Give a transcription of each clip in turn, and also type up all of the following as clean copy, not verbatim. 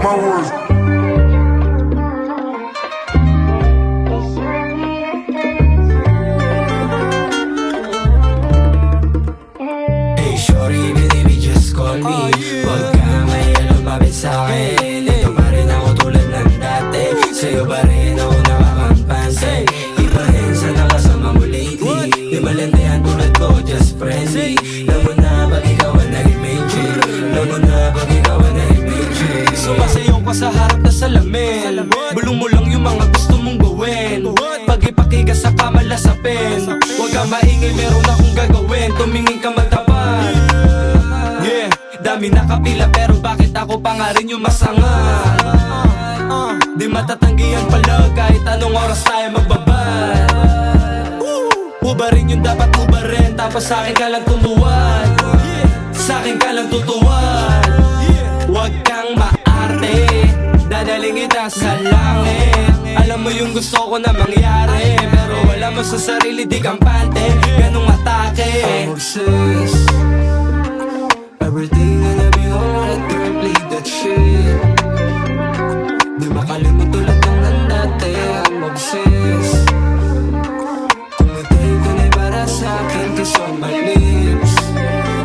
my words. Hey shorty, baby, just call me. Huwag ka may lumapit sa'kin. Ito pa rin ako tulad ng dati. Sa'yo pa rin ako nakakapansin. Iba rin sa nakasama mo lately. Di malandihan tulad ko, just friendly. Alam mo na pag ikaw ang naging major. Alam mo na pag ikaw ang naging major. Sumasayaw ka sa harap na salamin. Bulong mo lang yung mga gusto mong gawin. Pag ipakika sa kamalasapin. Huwag ka maingay, meron akong gagawin. Tumingin ka magtapat. Yeah, dami nakapila pero bakit ako pa nga rin yung masangat? Di matatanggihan pala kahit anong oras tayo magbabad. Ubarin yung dapat ubarin, tapos sa'kin ka lang tumuwad. Sa'kin ka lang tutuwad. Huwag kang maarte, dadaling kita sa langit. Alam mo yung gusto ko na mangyari, pero wala mo sa sarili, di kampante. Ganong atake. I'm obsessed. Everything gonna be alright, girl, play that shit. Di makalimut tulad ng nandate. I'm obsessed. Tumitay ko na'y para sa'kin, kiss on my lips.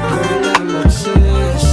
Girl, I'm obsessed.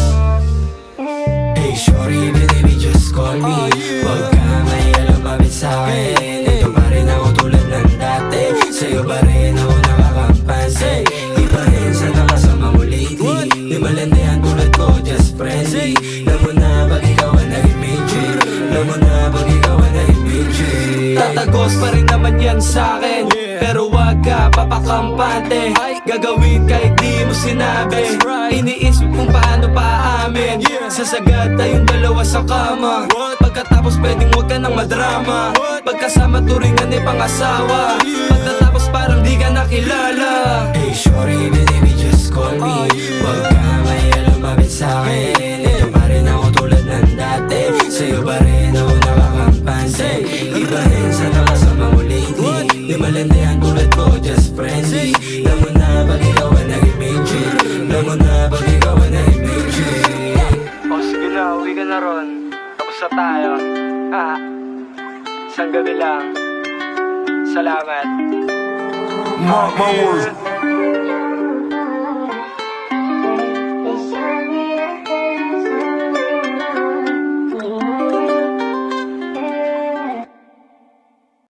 Hey shorty, baby, just call me. Huwag ka may lumapit sa'kin. Ito pa rin ako tulad ng dati. Sa'yo pa rin ako nakakapansin. Iba rin sa nakasama mo lately. Di malandihan tulad ko, just friendly. Alam mo na pag ikaw ang naging major. Alam mo na pag ikaw ang naging major. Tatagos pa rin naman yan sa'kin, pero wag ka papakampante. Gagawin kahit di mo sinabi. Iniisip kung paano paamin. Sasagad tayong dalawa sa kama. Pagkatapos pwedeng wag ka nang madrama. Pagkasama turingan ay pangasawa. Pagkatapos parang di ka nakilala. Hey shorty, baby, just call me. Huwag ka may lumapit sa'kin. Ito pa rin ako tulad ng dati. Sa'yo pa rin ako nakakapansin. Iba rin sa nakasama mo lately. Di malandihan tulad ko, just friendly. Alam mo na pag ikaw ang naging major. Alam mo na pag ikaw ang naging major. O sige na, uwi ka na ron. Tapos na tayo. Isang gabi lang. Salamat. My words.